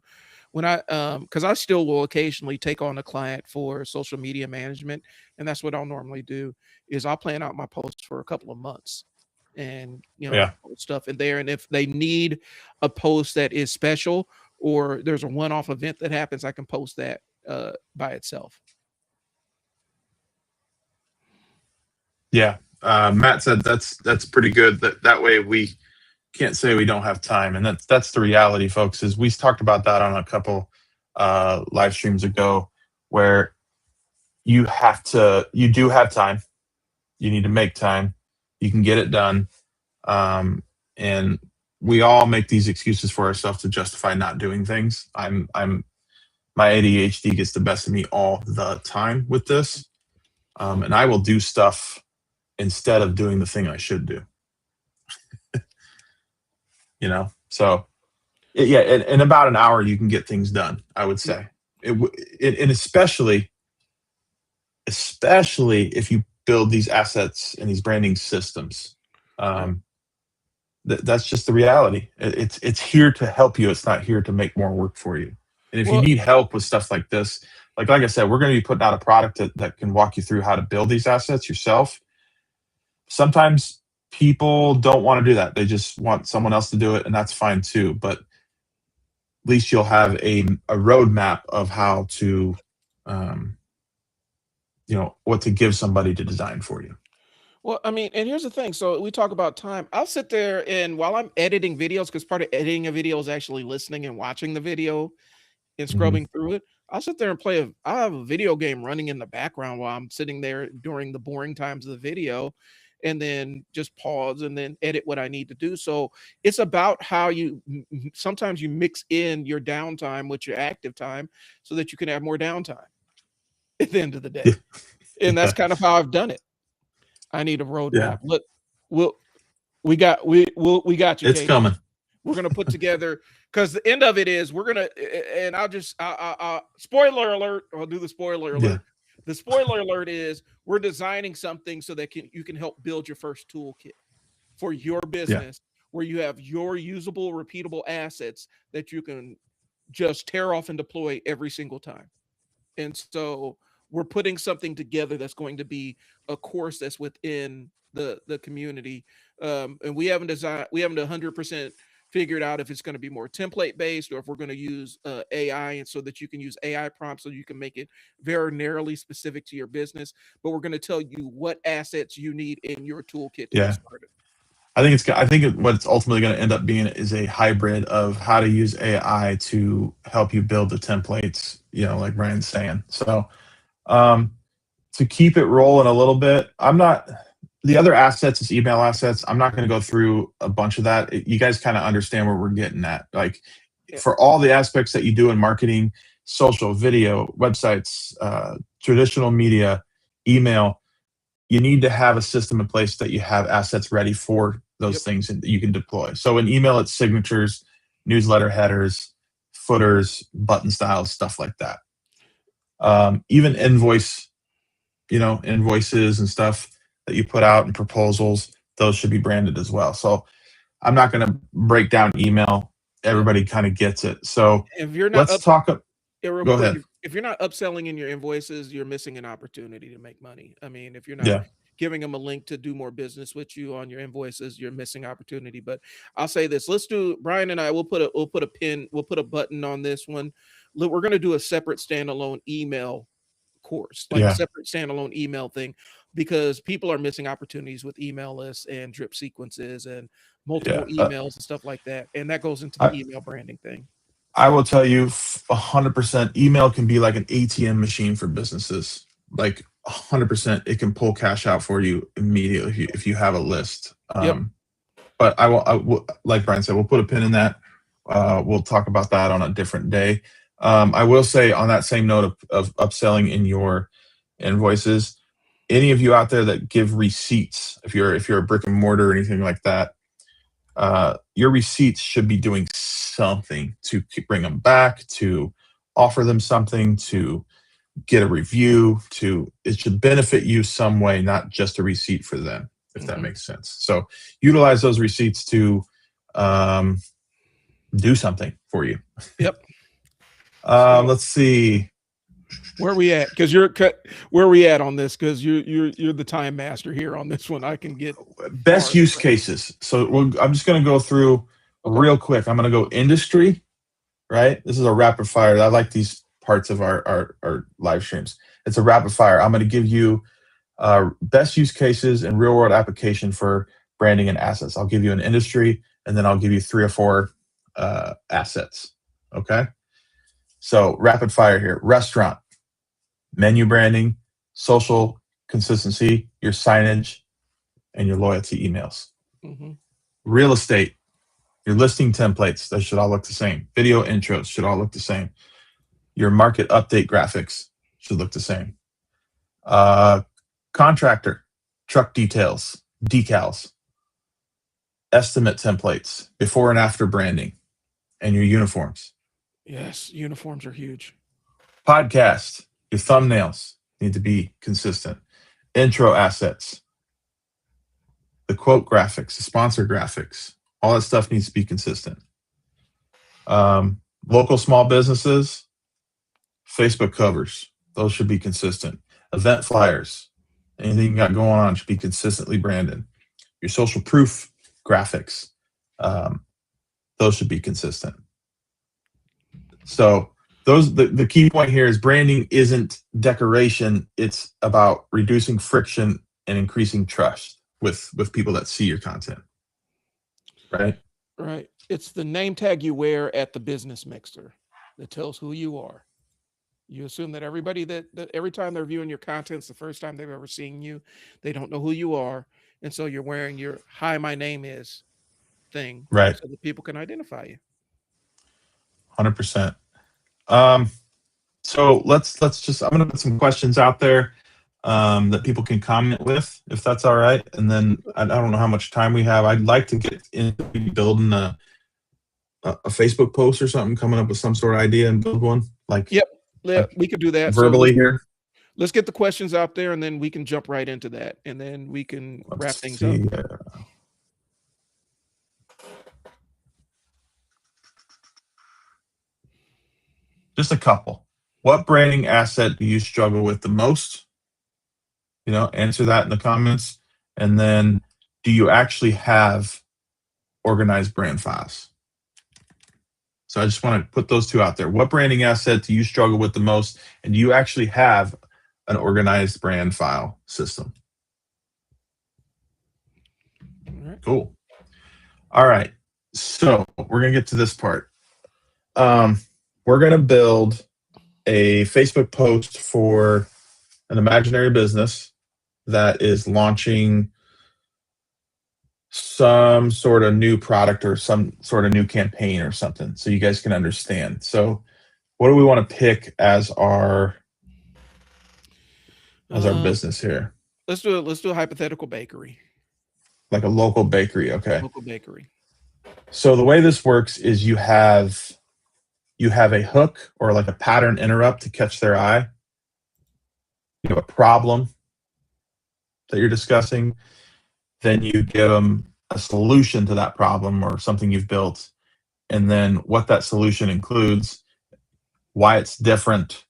when because I still will occasionally take on a client for social media management, and that's what I'll normally do is I'll plan out my posts for a couple of months, and post stuff in there. And if they need a post that is special, or there's a one-off event that happens, I can post that by itself. Yeah. Matt said that's pretty good. That way we can't say we don't have time. And that's the reality, folks, is we talked about that on a couple live streams ago, where you do have time. You need to make time. You can get it done. And we all make these excuses for ourselves to justify not doing things. My ADHD gets the best of me all the time with this. And I will do stuff instead of doing the thing I should do. So in about an hour, you can get things done, I would say. And especially if you build these assets and these branding systems. That's just the reality. It's here to help you. It's not here to make more work for you. And if you need help with stuff like this, like I said, we're going to be putting out a product that can walk you through how to build these assets yourself. Sometimes people don't want to do that. They just want someone else to do it, and that's fine too. But at least you'll have a roadmap of how to, what to give somebody to design for you. Well, I mean, and here's the thing. So we talk about time. I'll sit there, and while I'm editing videos, because part of editing a video is actually listening and watching the video and scrubbing through it, I'll sit there and I have a video game running in the background while I'm sitting there during the boring times of the video, and then just pause and then edit what I need to do. So it's about how sometimes you mix in your downtime with your active time so that you can have more downtime at the end of the day. And that's kind of how I've done it. I need a roadmap. Look, we got you. It's Katie. coming. We're gonna put together, because the end of it is we're gonna, and I'll spoiler alert. I'll do the spoiler alert. Yeah. The spoiler alert is we're designing something so that you can help build your first toolkit for your business, where you have your usable, repeatable assets that you can just tear off and deploy every single time. And so we're putting something together that's going to be a course that's within the community. And we haven't 100% figured out if it's going to be more template based, or if we're going to use AI, and so that you can use AI prompts so you can make it very narrowly specific to your business. But we're going to tell you what assets you need in your toolkit to get started. I think what it's ultimately going to end up being is a hybrid of how to use AI to help you build the templates, like Brian's saying. So to keep it rolling a little bit, the other assets is email assets. I'm not going to go through a bunch of that. You guys kind of understand where we're getting at. Like for all the aspects that you do in marketing, social, video, websites, traditional media, email, you need to have a system in place that you have assets ready for those things that you can deploy. So in email, it's signatures, newsletter headers, footers, button styles, stuff like that. Even invoices and stuff that you put out and proposals, those should be branded as well. So I'm not going to break down email everybody kind of gets it. So If you're not let's up, talk. yeah, real Go quick, ahead. if you're not upselling in your invoices, you're missing an opportunity to make money. I mean, if you're not Yeah. giving them a link to do more business with you on your invoices, you're missing opportunity. But I'll say this: let's do Brian and I. We'll put a button on this one. We're going to do a separate standalone email course, like a Yeah. separate standalone email thing, because people are missing opportunities with email lists and drip sequences and multiple Yeah. emails and stuff like that. And that goes into I, the email branding thing. I will tell you 100% email can be like an ATM machine for businesses. Like 100% it can pull cash out for you immediately if you have a list. Yep. But I will, like Brian said, we'll put a pin in that. We'll talk about that on a different day. I will say on that same note of upselling in your invoices, any of you out there that give receipts, if you're a brick and mortar or anything like that, your receipts should be doing something to bring them back, to offer them something, to get a review, it should benefit you some way, not just a receipt for them, if that makes sense. So utilize those receipts to do something for you. Yep. Let's see. Where are we at? Because where are we at on this? Because you're the time master here on this one. I can get best use cases. So I'm just going to go through real quick. I'm going to go industry, right? This is a rapid fire. I like these parts of our live streams. It's a rapid fire. I'm going to give you best use cases and real world application for branding and assets. I'll give you an industry, and then I'll give you 3 or 4 assets. Okay. So rapid fire here. Restaurant, menu branding, social consistency, your signage, and your loyalty emails. Real estate, your listing templates, they should all look the same. Video intros should all look the same. Your market update graphics should look the same. Contractor, truck details, decals, estimate templates, before and after branding, and your uniforms. Yes, uniforms are huge. Podcast, your thumbnails need to be consistent. Intro assets, the quote graphics, the sponsor graphics, all that stuff needs to be consistent. Local small businesses, Facebook covers, those should be consistent. Event flyers, anything you got going on should be consistently branded. Your social proof graphics, those should be consistent. So the key point here is branding isn't decoration. It's about reducing friction and increasing trust with people that see your content. Right? Right. It's the name tag you wear at the business mixer that tells who you are. You assume that everybody that every time they're viewing your content, it's the first time they've ever seen you. They don't know who you are. And so you're wearing your "Hi, my name is" thing. Right. So that people can identify you. 100%. So let's just, I'm going to put some questions out there that people can comment with, if that's all right. And then I don't know how much time we have. I'd like to get into building a Facebook post or something, coming up with some sort of idea and build one. Like, yep, we could do that verbally here. Let's get the questions out there, and then we can jump right into that, and then we can wrap things up. Just a couple. What branding asset do you struggle with the most? Answer that in the comments. And then, do you actually have organized brand files? So I just want to put those 2 out there. What branding asset do you struggle with the most? And do you actually have an organized brand file system? All right. Cool. All right. So we're going to get to this part. We're going to build a Facebook post for an imaginary business that is launching some sort of new product or some sort of new campaign or something, so you guys can understand. So what do we want to pick as our business here? Let's do a hypothetical bakery. Like a local bakery, okay. Local bakery. So the way this works is you have a hook or like a pattern interrupt to catch their eye. You have a problem that you're discussing. Then you give them a solution to that problem or something you've built. and then what that solution includes, why it's different,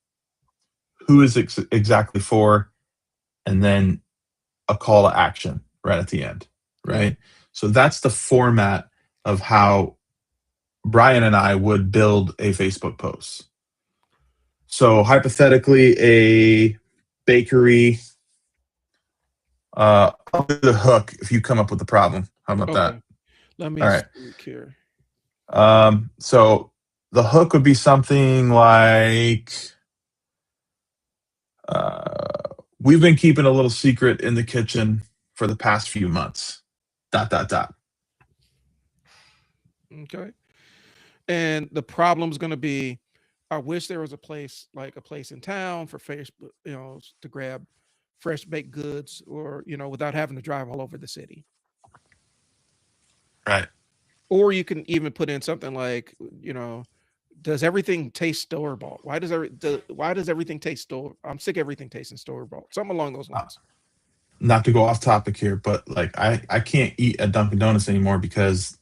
who is exactly for, and then a call to action right at the end, right? So that's the format of how Brian and I would build a Facebook post. So hypothetically, a bakery, I'll do the hook if you come up with the problem. How about that? Let me All right. speak here. So the hook would be something like, we've been keeping a little secret in the kitchen for the past few months. ... Okay. And the problem's going to be, I wish there was a place in town for Facebook, to grab fresh baked goods, or, without having to drive all over the city. Right. Or you can even put in something like, does everything taste store bought? Why does everything taste store? I'm sick of everything tasting store bought. Something along those lines. Not to go off topic here, but like I can't eat at Dunkin' Donuts anymore because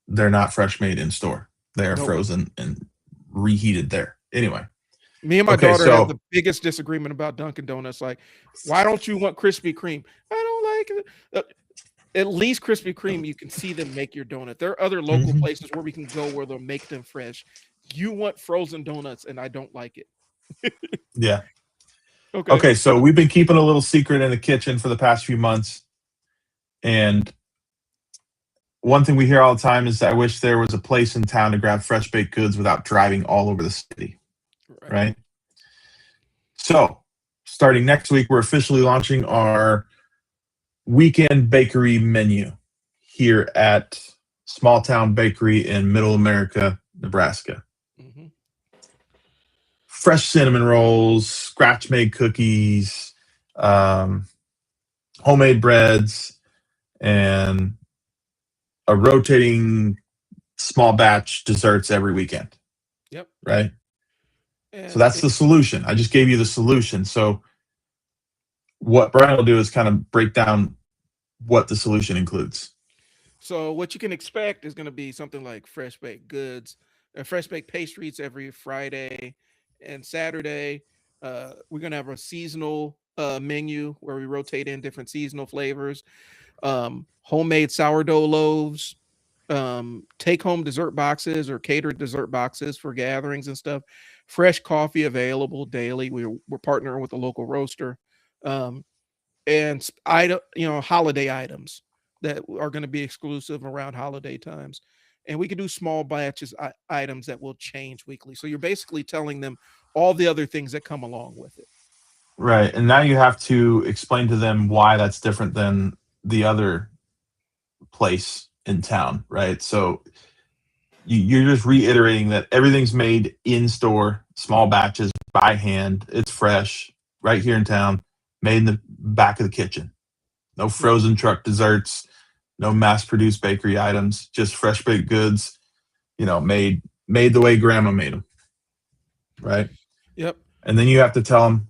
they're not fresh made in store. They are frozen and reheated there. Anyway, me and my daughter have the biggest disagreement about Dunkin' Donuts. Like, why don't you want Krispy Kreme? I don't like it. At least Krispy Kreme, you can see them make your donut. There are other local places where we can go where they'll make them fresh. You want frozen donuts, and I don't like it. Yeah. Okay. So we've been keeping a little secret in the kitchen for the past few months. And one thing we hear all the time is, I wish there was a place in town to grab fresh baked goods without driving all over the city. Right? So starting next week, we're officially launching our weekend bakery menu here at Small Town Bakery in Middle America, Nebraska. Fresh cinnamon rolls, scratch-made cookies, homemade breads, and a rotating small batch desserts every weekend. Yep. Right? And so that's the solution. I just gave you the solution. So what Brian will do is kind of break down what the solution includes. So what you can expect is going to be something like fresh baked goods, fresh baked pastries every Friday and Saturday. We're going to have a seasonal menu where we rotate in different seasonal flavors, homemade sourdough loaves, take home dessert boxes or catered dessert boxes for gatherings and stuff, fresh coffee available daily. We're partnering with a local roaster, and holiday items that are going to be exclusive around holiday times. And we can do small batches items that will change weekly. So you're basically telling them all the other things that come along with it. Right. And now you have to explain to them why that's different than the other place in town, right? So you're just reiterating that everything's made in store, small batches, by hand. It's fresh, right here in town, made in the back of the kitchen. No frozen truck desserts, no mass-produced bakery items, just fresh baked goods, made the way grandma made them, right? Yep. And then you have to tell them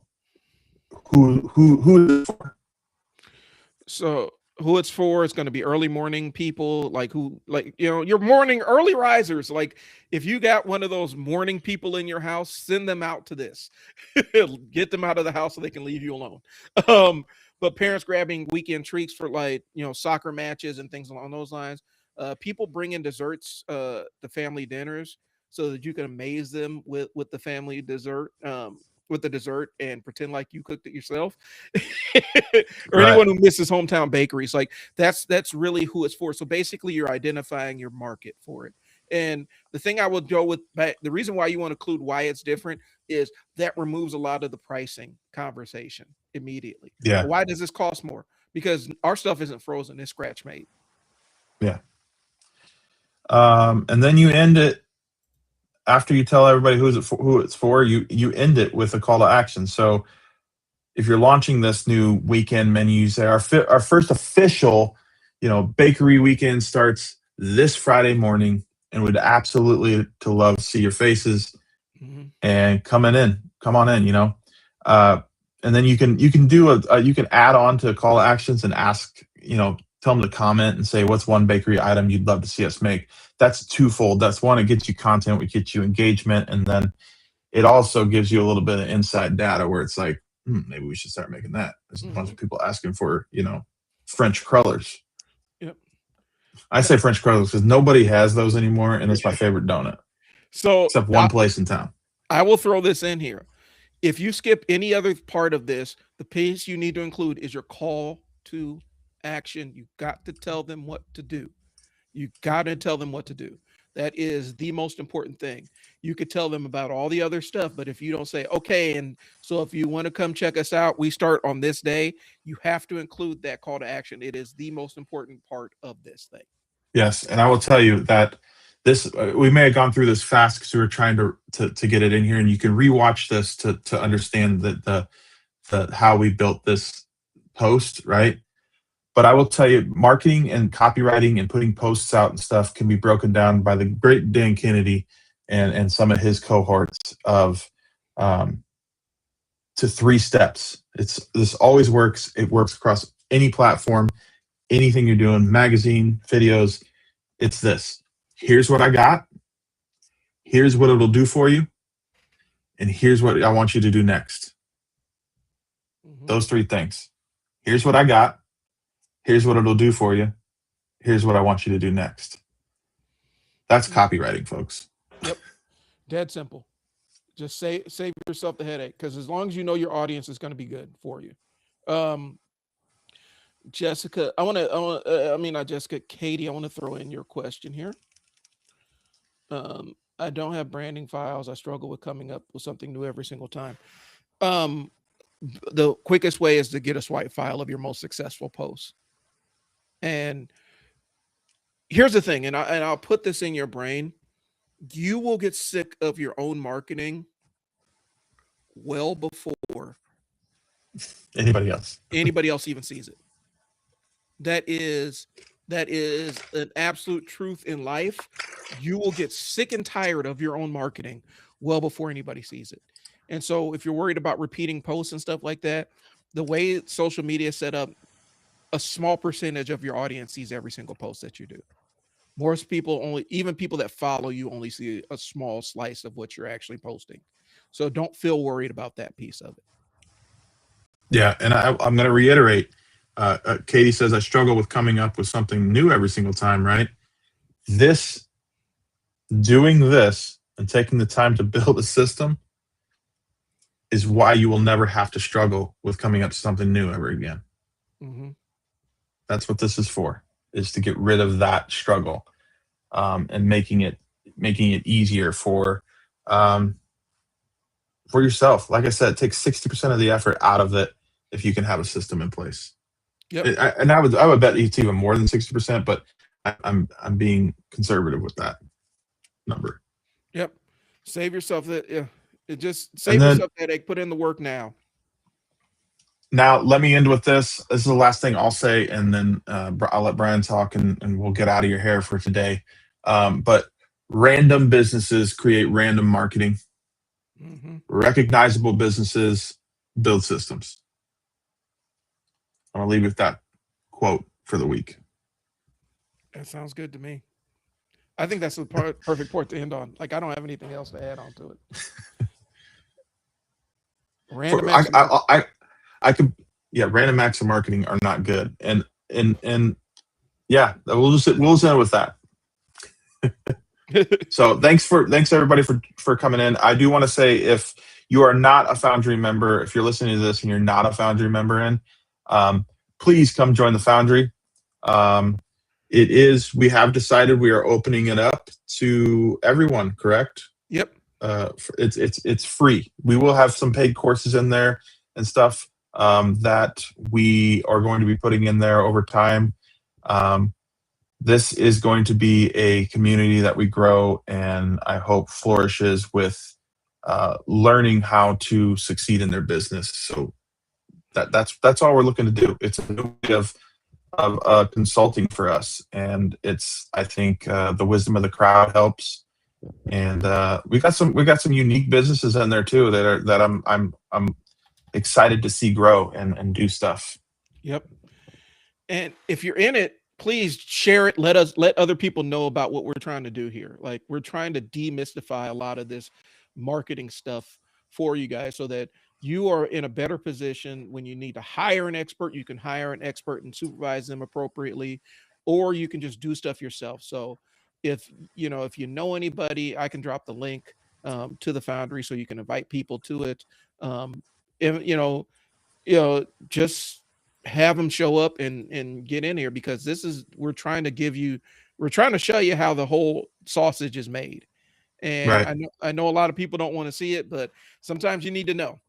who it's for. So who it's for, it's going to be early morning people, your morning early risers. Like, if you got one of those morning people in your house, send them out to this. Get them out of the house so they can leave you alone. But parents grabbing weekend treats for soccer matches and things along those lines. People bring in desserts to family dinners so that you can amaze them with the family dessert. With the dessert and pretend like you cooked it yourself. Or anyone who misses hometown bakeries, like that's really who it's for. So basically you're identifying your market for it. And the thing I would go with, the reason why you want to include why it's different is that removes a lot of the pricing conversation immediately. Yeah. Why does this cost more? Because our stuff isn't frozen, it's scratch made. Yeah. And then you end it after you tell everybody who it's for, you end it with a call to action. So if you're launching this new weekend menu, you say our first official, bakery weekend starts this Friday morning, and would absolutely to love to see your faces and come on in, and then you can do you can add on to call to actions and ask, tell tell them to comment and say what's one bakery item you'd love to see us make. That's twofold. That's one, it gets you content, it gets you engagement, and then it also gives you a little bit of inside data where it's like, maybe we should start making that. There's a bunch of people asking for, French crullers. Yep. I say French crullers because nobody has those anymore, and it's my favorite donut. So except one place in town. I will throw this in here. If you skip any other part of this, the piece you need to include is your call to action. You got to tell them what to do. You got to tell them what to do. That is the most important thing. You could tell them about all the other stuff, but if you don't say, okay, and so if you want to come check us out, we start on this day, you have to include that call to action. It is the most important part of this thing. Yes, and I will tell you that this we may have gone through this fast because we were trying to get it in here, and you can rewatch this to understand the how we built this post, right? But I will tell you, marketing and copywriting and putting posts out and stuff can be broken down by the great Dan Kennedy and some of his cohorts of to 3 steps. This always works. It works across any platform, anything you're doing, magazine, videos. It's this. Here's what I got. Here's what it'll do for you. And here's what I want you to do next. Those 3 things. Here's what I got. Here's what it'll do for you. Here's what I want you to do next. That's copywriting, folks. Yep. Dead simple. Just save yourself the headache, because as long as you know your audience is going to be good for you. Jessica, Katie, I want to throw in your question here. I don't have branding files. I struggle with coming up with something new every single time. The quickest way is to get a swipe file of your most successful posts. And here's the thing, and I'll put this in your brain. You will get sick of your own marketing well before anybody else even sees it. That is an absolute truth in life. You will get sick and tired of your own marketing well before anybody sees it. And so if you're worried about repeating posts and stuff like that, the way social media is set up, a small percentage of your audience sees every single post that you do. Most people even people that follow you only see a small slice of what you're actually posting. So don't feel worried about that piece of it. Yeah. And I'm going to reiterate, Katie says, I struggle with coming up with something new every single time, right? Doing this and taking the time to build a system is why you will never have to struggle with coming up with something new ever again. Mm-hmm. That's what this is for, is to get rid of that struggle, and making it easier for yourself. Like I said, it takes 60% of the effort out of it if you can have a system in place. Yep. I would bet it's even more than 60%, but I'm being conservative with that number. Yep. Save yourself that. Yeah. Yourself that headache. Put in the work now. Now, let me end with this. This is the last thing I'll say, and then I'll let Brian talk, and we'll get out of your hair for today. But random businesses create random marketing. Mm-hmm. Recognizable businesses build systems. I'll leave you with that quote for the week. That sounds good to me. I think that's the perfect point to end on. Like, I don't have anything else to add on to it. Random acts of marketing are not good, and yeah, we'll just end with that. So thanks everybody for coming in. I do want to say, if you are not a Foundry member, if you're listening to this and you're not a Foundry member please come join the Foundry. We have decided we are opening it up to everyone, correct? Yep. It's free. We will have some paid courses in there and stuff that we are going to be putting in there over time. This is going to be a community that we grow and I hope flourishes with learning how to succeed in their business. So that's all we're looking to do. It's a new way of consulting for us, and I think the wisdom of the crowd helps. And we got some unique businesses in there too that I'm excited to see grow and do stuff. Yep. And if you're in it, please share it. Let other people know about what we're trying to do here. Like, we're trying to demystify a lot of this marketing stuff for you guys so that you are in a better position when you need to hire an expert. You can hire an expert and supervise them appropriately, or you can just do stuff yourself. So if if you know anybody, I can drop the link to the Foundry so you can invite people to it. If, just have them show up and get in here, because we're trying to show you how the whole sausage is made. And Right. I know a lot of people don't want to see it, but sometimes you need to know.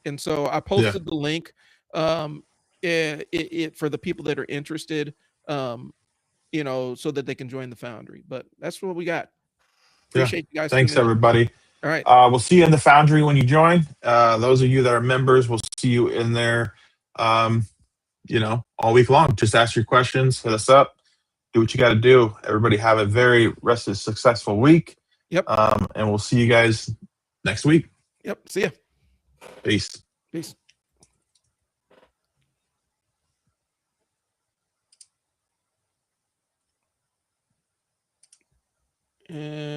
And so I Yeah. posted the link for the people that are interested, so that they can join the Foundry. But that's what we got. Yeah. Appreciate you guys Thanks, tuning in. everybody. All right. We'll see you in the Foundry when you join. Those of you that are members, we'll see you in there, all week long. Just ask your questions, hit us up, do what you got to do. Everybody have a very rested, successful week. Yep. And we'll see you guys next week. Yep. See ya. Peace. Peace. And